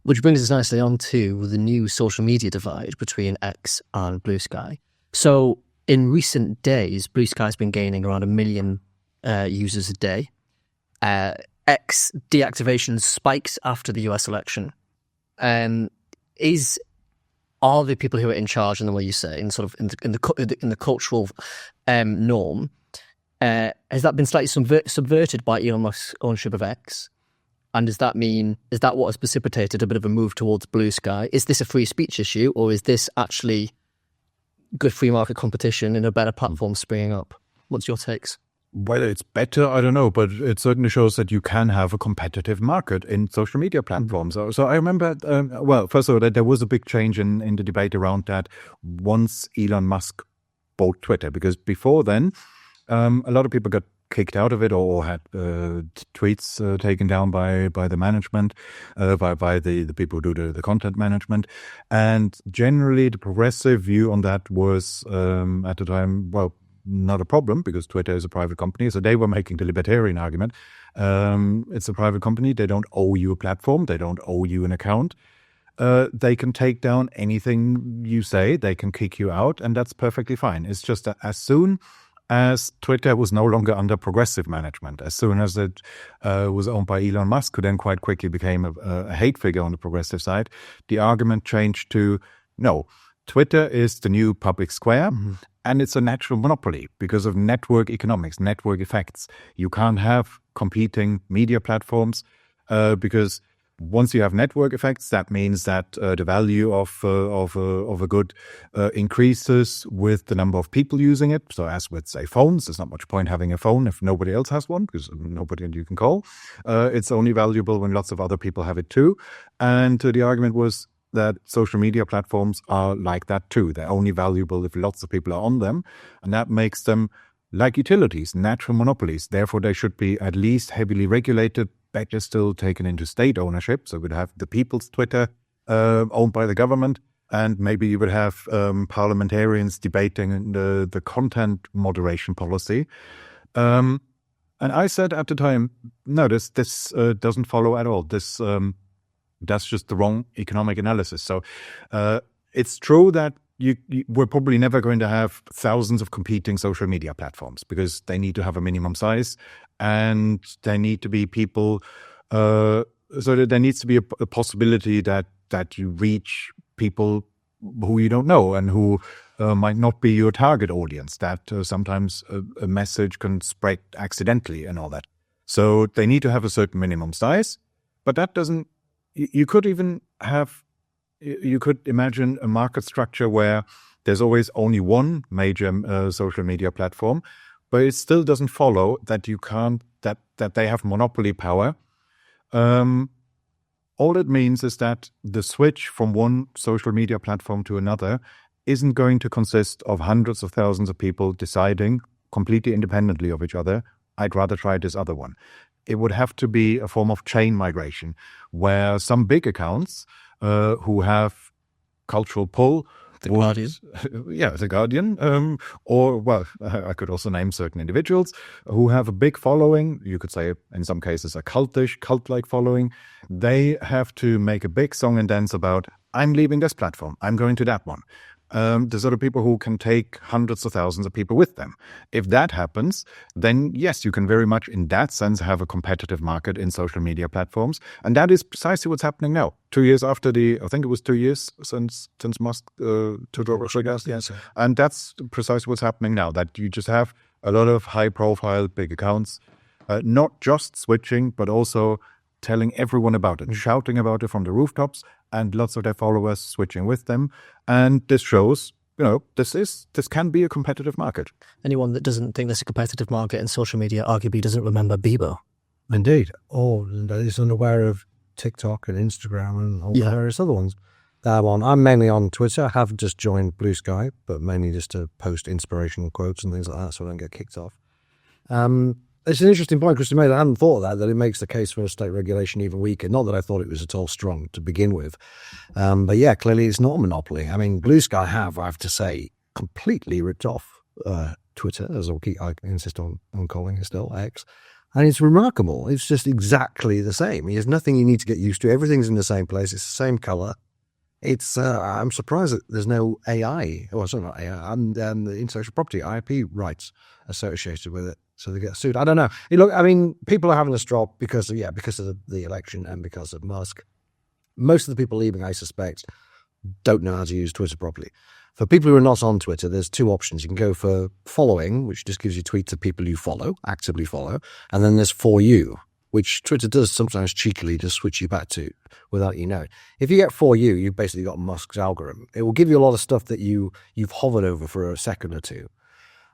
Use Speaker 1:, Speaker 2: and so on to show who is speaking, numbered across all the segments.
Speaker 1: Which brings us nicely on to the new social media divide between X and BlueSky. So in recent days, BlueSky has been gaining around 1 million users a day. X deactivation spikes after the US election. Are the people who are in charge, in the way you say, in the cultural norm, has that been slightly subverted by Elon Musk's ownership of X? And is that what has precipitated a bit of a move towards BlueSky? Is this a free speech issue, or is this actually good free market competition in a better platform springing up? What's your takes?
Speaker 2: Whether it's better, I don't know, but it certainly shows that you can have a competitive market in social media platforms. So I remember, first of all, that there was a big change in the debate around that once Elon Musk bought Twitter, because before then, a lot of people got kicked out of it or had tweets taken down by the management, by the people who do the content management. And generally, the progressive view on that was at the time, not a problem because Twitter is a private company. So they were making the libertarian argument. It's a private company. They don't owe you a platform. They don't owe you an account. They can take down anything you say. They can kick you out, and that's perfectly fine. It's just that as soon as Twitter was no longer under progressive management, as soon as it was owned by Elon Musk, who then quite quickly became a hate figure on the progressive side, the argument changed to, no, Twitter is the new public square, and it's a natural monopoly because of network economics, network effects. You can't have competing media platforms because once you have network effects, that means that the value of a good increases with the number of people using it. So as with, say, phones, there's not much point having a phone if nobody else has one because nobody you can call. It's only valuable when lots of other people have it too. And the argument was that social media platforms are like that too. They're only valuable if lots of people are on them. And that makes them like utilities, natural monopolies. Therefore, they should be at least heavily regulated, better still taken into state ownership. So we'd have the people's Twitter owned by the government, and maybe you would have parliamentarians debating the content moderation policy. And I said at the time, no, this doesn't follow at all. That's just the wrong economic analysis. So it's true that we're probably never going to have thousands of competing social media platforms because they need to have a minimum size and there need to be people, so that there needs to be a possibility that you reach people who you don't know and who might not be your target audience, that sometimes a message can spread accidentally and all that. So they need to have a certain minimum size, but that doesn't, you could imagine a market structure where there's always only one major social media platform, but it still doesn't follow that you can't, that they have monopoly power. All it means is that the switch from one social media platform to another isn't going to consist of hundreds of thousands of people deciding completely independently of each other, I'd rather try this other one. It would have to be a form of chain migration where some big accounts who have cultural pull.
Speaker 1: The Guardian.
Speaker 2: Yeah, The Guardian. I could also name certain individuals who have a big following. You could say, in some cases, a cult-like following. They have to make a big song and dance about, I'm leaving this platform. I'm going to that one. There's other people who can take hundreds of thousands of people with them. If that happens, then yes, you can very much in that sense have a competitive market in social media platforms. And that is precisely what's happening now. 2 years after I think it was 2 years since Musk took over. Yes. And that's precisely what's happening now, that you just have a lot of high profile big accounts, not just switching, but also telling everyone about it, shouting about it from the rooftops, and lots of their followers switching with them. And this shows, this can be a competitive market.
Speaker 1: Anyone that doesn't think there's a competitive market in social media arguably doesn't remember Bieber.
Speaker 3: Indeed. Or is unaware of TikTok and Instagram and all various other ones. I'm mainly on Twitter. I have just joined BlueSky, but mainly just to post inspirational quotes and things like that so I don't get kicked off. It's an interesting point, Chris, you made. I hadn't thought of that it makes the case for state regulation even weaker. Not that I thought it was at all strong to begin with. But yeah, clearly it's not a monopoly. I mean, BlueSky I have to say, completely ripped off Twitter, as I insist on calling it still, X. And it's remarkable. It's just exactly the same. There's nothing you need to get used to. Everything's in the same place. It's the same color. It's. I'm surprised that there's no AI. Well, sorry, not AI. And the intellectual property IP rights associated with it, so they get sued. I don't know. Look, I mean, people are having a strop because of the election and because of Musk. Most of the people leaving, I suspect, don't know how to use Twitter properly. For people who are not on Twitter, there's two options. You can go for following, which just gives you tweets of people you follow, actively follow. And then there's For You, which Twitter does sometimes cheekily just switch you back to without you knowing. If you get For You, you've basically got Musk's algorithm. It will give you a lot of stuff that you've hovered over for a second or two.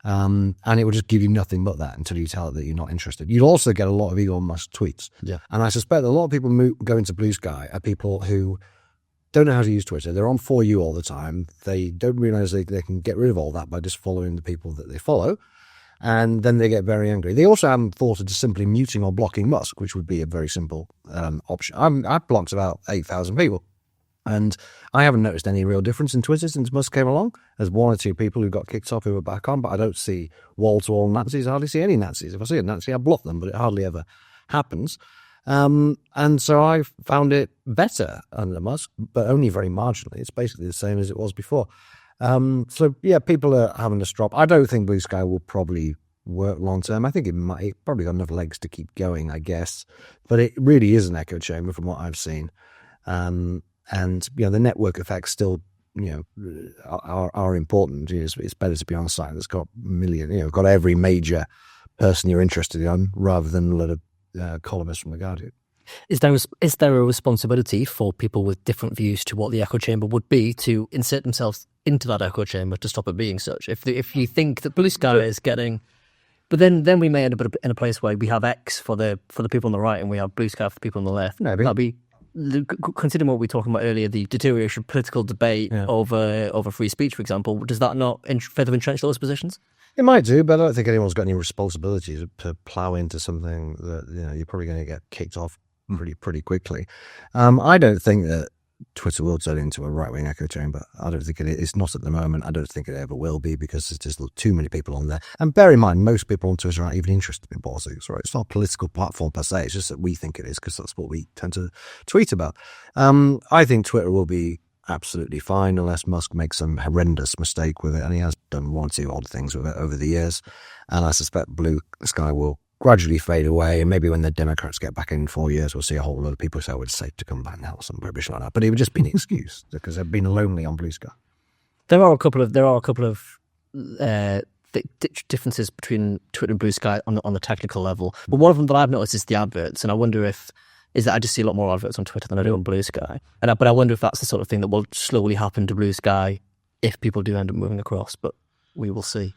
Speaker 3: And it will just give you nothing but that until you tell it that you're not interested. You'll also get a lot of Elon Musk tweets.
Speaker 1: Yeah.
Speaker 3: And I suspect that a lot of people go into BlueSky are people who don't know how to use Twitter. They're on For You all the time. They don't realize they can get rid of all that by just following the people that they follow. And then they get very angry. They also haven't thought of just simply muting or blocking Musk, which would be a very simple option. I've blocked about 8,000 people. And I haven't noticed any real difference in Twitter since Musk came along. There's one or two people who got kicked off who are back on, but I don't see wall-to-wall Nazis. I hardly see any Nazis. If I see a Nazi, I block them, but it hardly ever happens. And so I found it better under Musk, but only very marginally. It's basically the same as it was before. So yeah, people are having a strop. I don't think BlueSky will probably work long term. I think it probably got enough legs to keep going, I guess. But it really is an echo chamber from what I've seen. And the network effects still, are important. It's better to be on a site that's got got every major person you're interested in, rather than a lot of columnists from The Guardian.
Speaker 1: Is there a responsibility for people with different views to what the echo chamber would be to insert themselves into that echo chamber to stop it being such? If you think that BlueSky is getting, but then we may end up in a place where we have X for the people on the right and we have BlueSky for the people on the left.
Speaker 3: Maybe.
Speaker 1: That'd be, considering what we were talking about earlier, the deterioration of political debate over free speech, for example. Does that not further entrench those positions?
Speaker 3: It might do, but I don't think anyone's got any responsibility to plow into something that you're probably going to get kicked off pretty quickly. I don't think that Twitter will turn into a right-wing echo chamber. I don't think it's not at the moment. I don't think it ever will be, because there's just too many people on there. And bear in mind, most people on Twitter aren't even interested in politics, right? It's not a political platform per se. It's just that we think it is, because that's what we tend to tweet about. I think Twitter will be absolutely fine unless Musk makes some horrendous mistake with it, and he has done one or two odd things with it over the years. And I suspect BlueSky will gradually fade away, and maybe when the Democrats get back in 4 years, we'll see a whole lot of people say, it's safe to come back now, some rubbish like that. But it would just be an excuse, because they've been lonely on BlueSky.
Speaker 1: There are a couple of differences between Twitter and BlueSky on the technical level. But one of them that I've noticed is the adverts, and I wonder is that I just see a lot more adverts on Twitter than I do on BlueSky. But I wonder if that's the sort of thing that will slowly happen to BlueSky if people do end up moving across. But we will see.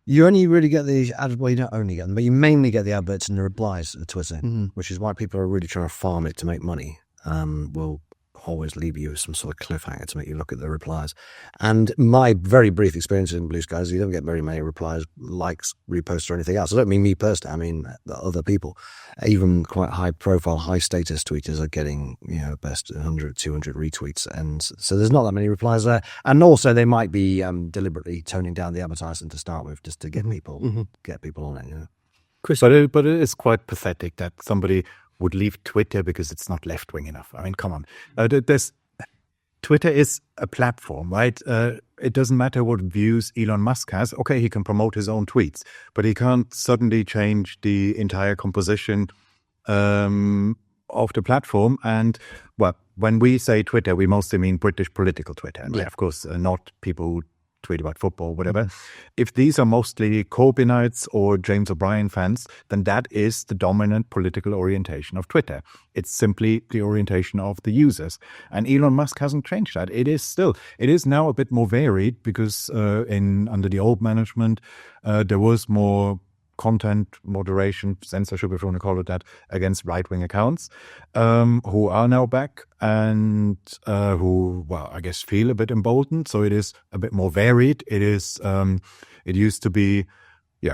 Speaker 3: You only really get the ads, well, you don't only get them, but you mainly get the adverts and the replies at Twitter, which is why people are really trying to farm it to make money. Will always leave you with some sort of cliffhanger to make you look at the replies. And my very brief experience in BlueSky is you don't get very many replies, likes, reposts, or anything else. I don't mean me personally. I mean other people. Even quite high-profile, high-status tweeters are getting, best 100, 200 retweets. And so there's not that many replies there. And also they might be deliberately toning down the advertising to start with, just to get people on it.
Speaker 2: Chris, but it is quite pathetic that somebody would leave Twitter because it's not left-wing enough. I mean, come on. Twitter is a platform, right? It doesn't matter what views Elon Musk has. Okay, he can promote his own tweets, but he can't suddenly change the entire composition of the platform. And, well, when we say Twitter, we mostly mean British political Twitter. And of course, not people who tweet about football, whatever. If these are mostly Corbynites or James O'Brien fans, then that is the dominant political orientation of Twitter. It's simply the orientation of the users. And Elon Musk hasn't changed that. It is now a bit more varied, because under the old management, there was more content moderation, censorship, if you want to call it that, against right-wing accounts, who are now back and who, well, I guess feel a bit emboldened. So it is a bit more varied. It is. It used to be,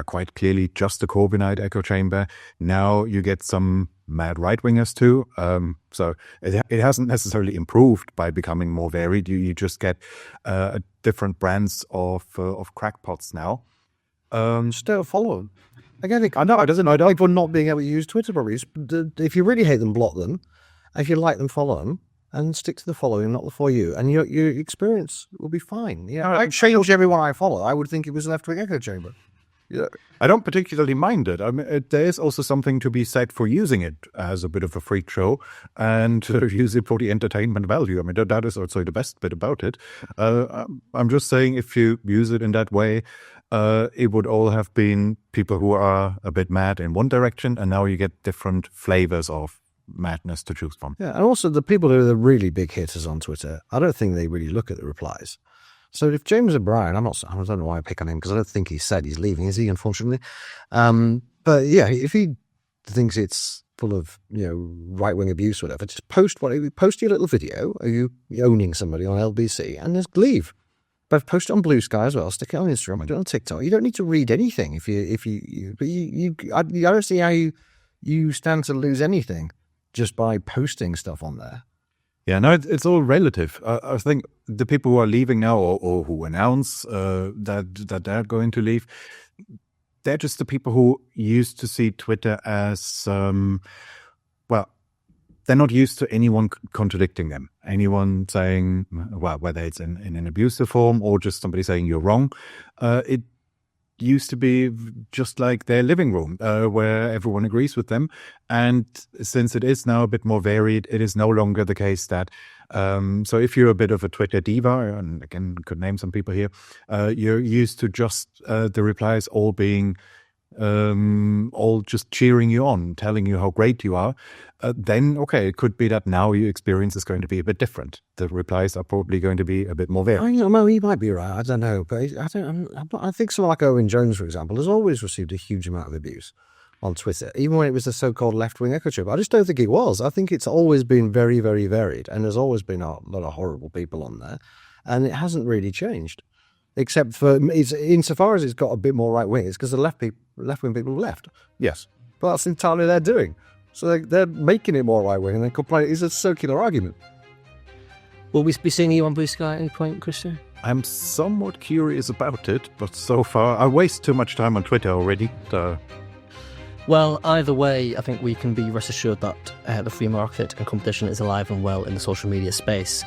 Speaker 2: quite clearly just a Corbynite echo chamber. Now you get some mad right-wingers too. So it hasn't necessarily improved by becoming more varied. You just get different brands of crackpots now.
Speaker 3: Still follow them. Again, I know it doesn't. I don't for not being able to use Twitter probably. If you really hate them, block them. If you like them, follow them, and stick to the following, not the for you, and your experience will be fine. Yeah, I change everyone I follow. I would think it was a left-wing echo chamber. Yeah.
Speaker 2: I don't particularly mind it. I mean, there is also something to be said for using it as a bit of a freak show and to use it for the entertainment value. I mean, that is also the best bit about it. I'm just saying, if you use it in that way, it would all have been people who are a bit mad in one direction, and now you get different flavors of madness to choose from.
Speaker 3: Yeah, and also the people who are the really big hitters on Twitter, I don't think they really look at the replies. So if James O'Brien, I don't know why I pick on him because I don't think he said he's leaving, is he? Unfortunately, but yeah, if he thinks it's full of right-wing abuse, or whatever, just post your little video of you owning somebody on LBC and just leave. But post it on BlueSky as well. Stick it on Instagram. Do it on TikTok. You don't need to read anything I don't see how you stand to lose anything just by posting stuff on there.
Speaker 2: Yeah, no, it's all relative. I think the people who are leaving now, or who announce that they're going to leave, they're just the people who used to see Twitter as, well, they're not used to anyone contradicting them. Anyone saying, well, whether it's in an abusive form or just somebody saying you're wrong, it used to be just like their living room where everyone agrees with them. And since it is now a bit more varied, it is no longer the case that so if you're a bit of a Twitter diva, and again could name some people here, you're used to just the replies all being all just cheering you on, telling you how great you are, then okay, it could be that now your experience is going to be a bit different. The replies are probably going to be a bit more varied.
Speaker 3: Well, he might be right. I don't know, but I think someone like Owen Jones, for example, has always received a huge amount of abuse on Twitter, even when it was the so-called left-wing echo chamber. I just don't think it was. I think it's always been very, very varied, and there's always been a lot of horrible people on there, and it hasn't really changed. Except for insofar as it's got a bit more right wing, it's because the left-wing people have left.
Speaker 2: Yes.
Speaker 3: But that's entirely their doing. So they're making it more right wing and then complaining. It's a circular argument.
Speaker 1: Will we be seeing you on BlueSky at any point, Christian?
Speaker 2: I'm somewhat curious about it, but so far I waste too much time on Twitter already.
Speaker 1: Well, either way, I think we can be rest assured that the free market and competition is alive and well in the social media space.